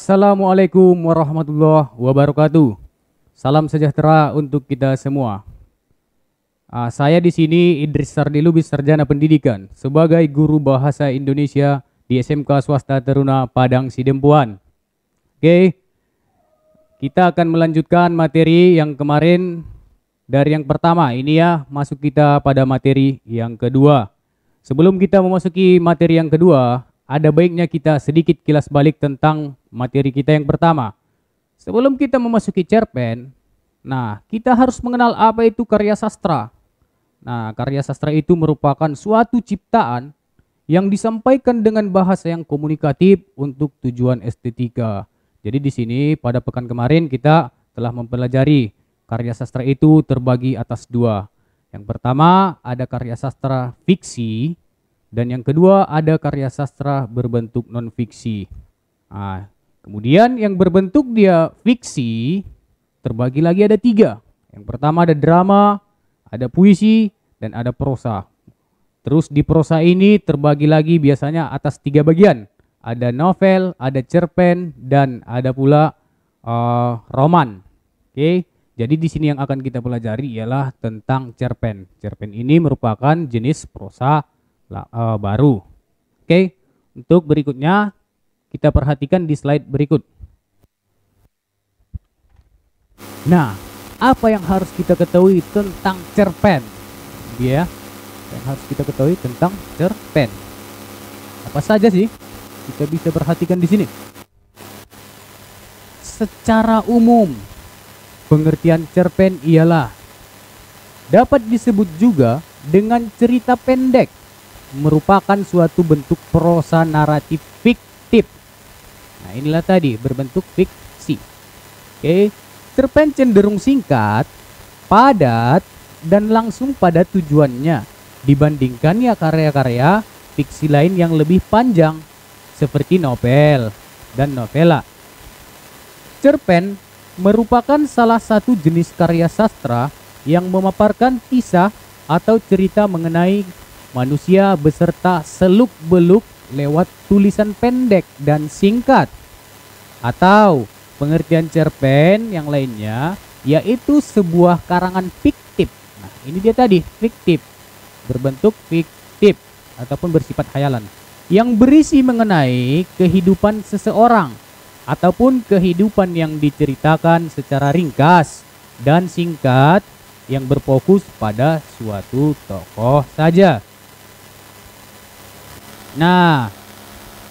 Assalamualaikum warahmatullahi wabarakatuh. Salam sejahtera untuk kita semua. Saya di sini Idris Sardi Lubis, Sarjana Pendidikan, sebagai guru bahasa Indonesia di SMK Swasta Teruna Padang Sidempuan. Oke, kita akan melanjutkan materi yang kemarin dari yang pertama. Ini ya, masuk kita pada materi yang kedua. Sebelum kita memasuki materi yang kedua, ada baiknya kita sedikit kilas balik tentang materi kita yang pertama. Sebelum kita memasuki cerpen, kita harus mengenal apa itu karya sastra. Karya sastra itu merupakan suatu ciptaan yang disampaikan dengan bahasa yang komunikatif untuk tujuan estetika. Jadi di sini pada pekan kemarin kita telah mempelajari karya sastra itu terbagi atas dua. Yang pertama ada karya sastra fiksi, dan yang kedua ada karya sastra berbentuk non-fiksi. Kemudian yang berbentuk dia fiksi terbagi lagi ada tiga. Yang pertama ada drama, ada puisi, dan ada prosa. Terus di prosa ini terbagi lagi biasanya atas tiga bagian. Ada novel, ada cerpen, dan ada pula roman. Oke, jadi di sini yang akan kita pelajari ialah tentang cerpen. Cerpen ini merupakan jenis prosa baru. Oke, untuk berikutnya kita perhatikan di slide berikut. Apa yang harus kita ketahui tentang cerpen? Yang harus kita ketahui tentang cerpen. Apa saja sih? Kita bisa perhatikan di sini. Secara umum, pengertian cerpen ialah dapat disebut juga dengan cerita pendek, merupakan suatu bentuk prosa naratif fiktif. Inilah tadi berbentuk fiksi. Oke, cerpen cenderung singkat, padat, dan langsung pada tujuannya dibandingkan karya-karya fiksi lain yang lebih panjang seperti novel dan novela. Cerpen merupakan salah satu jenis karya sastra yang memaparkan kisah atau cerita mengenai manusia beserta seluk-beluk lewat tulisan pendek dan singkat. Atau pengertian cerpen yang lainnya yaitu sebuah karangan fiktif. Ini dia tadi, fiktif, berbentuk fiktif ataupun bersifat khayalan, yang berisi mengenai kehidupan seseorang ataupun kehidupan yang diceritakan secara ringkas dan singkat yang berfokus pada suatu tokoh saja.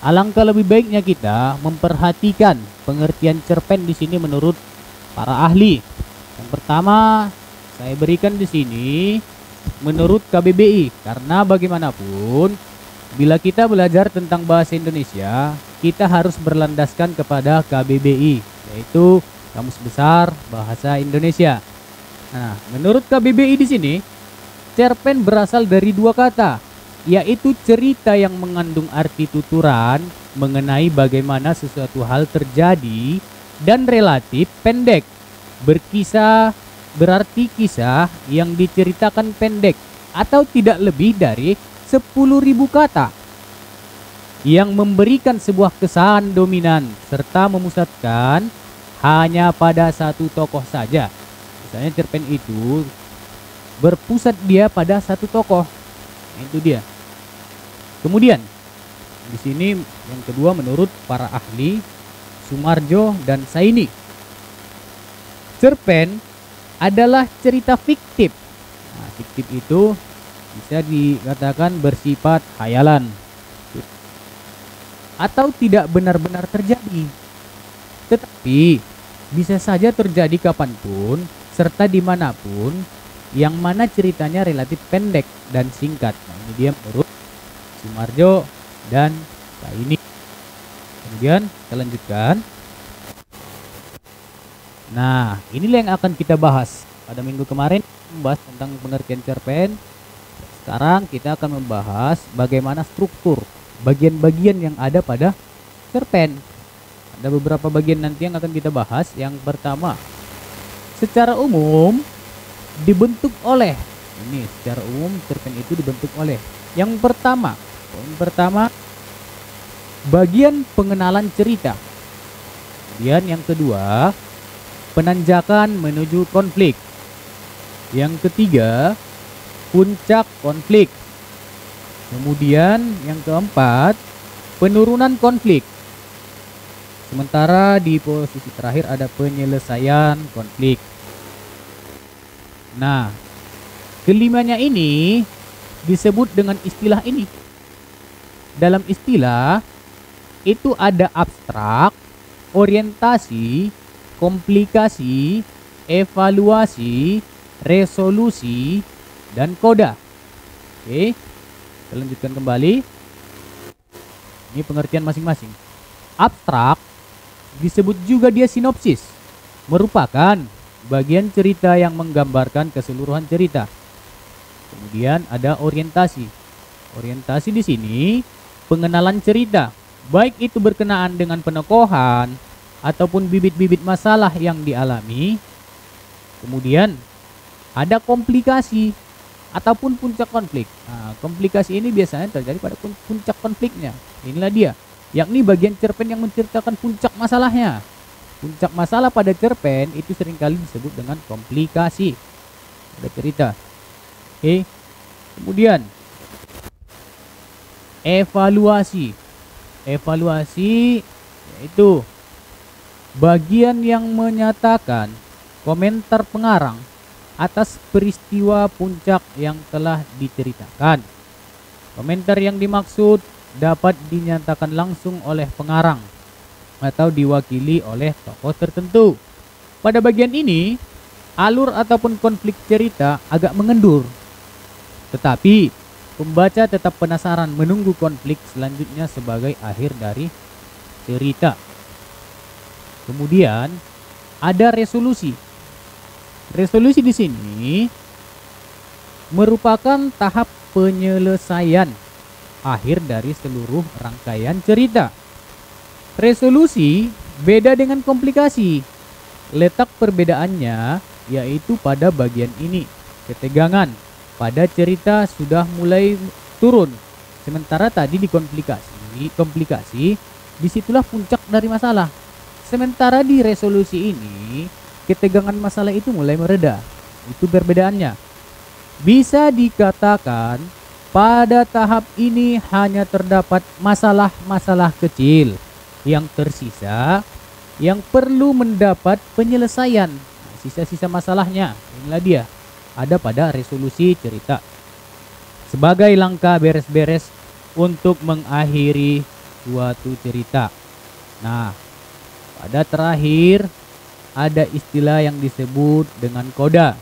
Alangkah lebih baiknya kita memperhatikan pengertian cerpen di sini menurut para ahli. Yang pertama saya berikan di sini menurut KBBI, karena bagaimanapun bila kita belajar tentang bahasa Indonesia, kita harus berlandaskan kepada KBBI, yaitu Kamus Besar Bahasa Indonesia. Menurut KBBI di sini, cerpen berasal dari dua kata, yaitu cerita yang mengandung arti tuturan mengenai bagaimana sesuatu hal terjadi dan relatif pendek. Berkisah berarti kisah yang diceritakan pendek atau tidak lebih dari 10.000 kata, yang memberikan sebuah kesan dominan serta memusatkan hanya pada satu tokoh saja. Misalnya cerpen itu berpusat dia pada satu tokoh. Itu dia. Kemudian di sini yang kedua menurut para ahli Sumarjo dan Saini, cerpen adalah cerita fiktif. Fiktif itu bisa dikatakan bersifat khayalan atau tidak benar-benar terjadi, tetapi bisa saja terjadi kapanpun serta dimanapun, yang mana ceritanya relatif pendek dan singkat. Ini dia menurut Sumarjo dan Saini. Kemudian kita lanjutkan. Inilah yang akan kita bahas. Pada minggu kemarin membahas tentang pengertian cerpen. Sekarang kita akan membahas bagaimana struktur bagian-bagian yang ada pada cerpen. Ada beberapa bagian nanti yang akan kita bahas. Yang pertama, secara umum dibentuk oleh. Ini secara umum cerpen itu dibentuk oleh. Yang pertama, poin pertama, bagian pengenalan cerita. Kemudian yang kedua, penanjakan menuju konflik. Yang ketiga, puncak konflik. Kemudian yang keempat, penurunan konflik. Sementara di posisi terakhir ada penyelesaian konflik. Nah, kelimanya ini disebut dengan istilah ini. Dalam istilah itu ada abstrak, orientasi, komplikasi, evaluasi, resolusi, dan koda. Oke, kita lanjutkan kembali. Ini pengertian masing-masing. Abstrak disebut juga dia sinopsis, merupakan bagian cerita yang menggambarkan keseluruhan cerita. Kemudian ada orientasi. Orientasi di sini pengenalan cerita, baik itu berkenaan dengan penokohan ataupun bibit-bibit masalah yang dialami. Kemudian ada komplikasi ataupun puncak konflik. Nah, komplikasi ini biasanya terjadi pada puncak konfliknya. Inilah dia, yakni bagian cerpen yang menceritakan puncak masalahnya. Puncak masalah pada cerpen itu seringkali disebut dengan komplikasi pada cerita. Oke. Kemudian evaluasi. Evaluasi yaitu bagian yang menyatakan komentar pengarang atas peristiwa puncak yang telah diceritakan. Komentar yang dimaksud dapat dinyatakan langsung oleh pengarang atau diwakili oleh tokoh tertentu. Pada bagian ini, alur ataupun konflik cerita agak mengendur. Tetapi, pembaca tetap penasaran menunggu konflik selanjutnya sebagai akhir dari cerita. Kemudian, ada resolusi. Resolusi di sini merupakan tahap penyelesaian akhir dari seluruh rangkaian cerita. Resolusi beda dengan komplikasi. Letak perbedaannya yaitu pada bagian ini. Ketegangan pada cerita sudah mulai turun. Sementara tadi di komplikasi disitulah puncak dari masalah. Sementara di resolusi ini ketegangan masalah itu mulai mereda. Itu perbedaannya. Bisa dikatakan pada tahap ini hanya terdapat masalah-masalah kecil yang tersisa yang perlu mendapat penyelesaian. Sisa-sisa masalahnya, inilah dia, ada pada resolusi cerita. Sebagai langkah beres-beres untuk mengakhiri suatu cerita. Nah, pada terakhir ada istilah yang disebut dengan koda.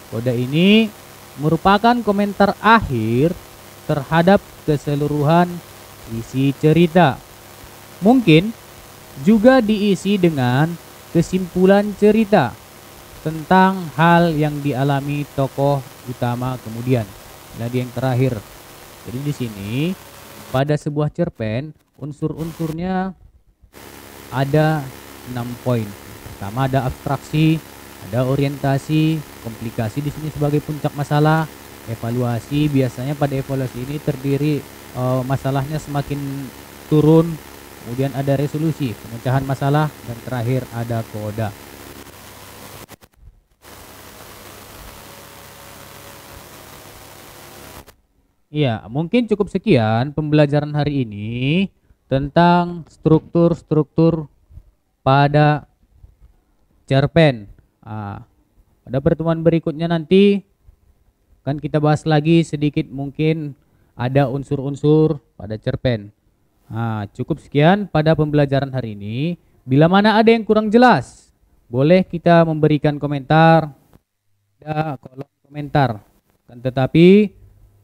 Koda ini merupakan komentar akhir terhadap keseluruhan isi cerita. Mungkin juga diisi dengan kesimpulan cerita tentang hal yang dialami tokoh utama kemudian. Jadi yang terakhir. Jadi di sini pada sebuah cerpen unsur-unsurnya ada 6 poin. Pertama ada abstraksi, ada orientasi, komplikasi di sini sebagai puncak masalah, evaluasi. Biasanya pada evaluasi ini terdiri masalahnya semakin turun. Kemudian ada resolusi, pemecahan masalah, dan terakhir ada koda. Iya, mungkin cukup sekian pembelajaran hari ini tentang struktur-struktur pada cerpen. Pada pertemuan berikutnya nanti kan kita bahas lagi sedikit, mungkin ada unsur-unsur pada cerpen. Cukup sekian pada pembelajaran hari ini. Bila mana ada yang kurang jelas, boleh kita memberikan komentar pada kolom komentar. Tetapi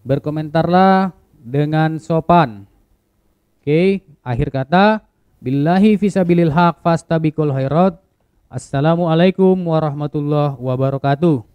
berkomentarlah dengan sopan. Oke, akhir kata, billahi fisabilil haq fastabiqul khairat. Assalamualaikum warahmatullahi wabarakatuh.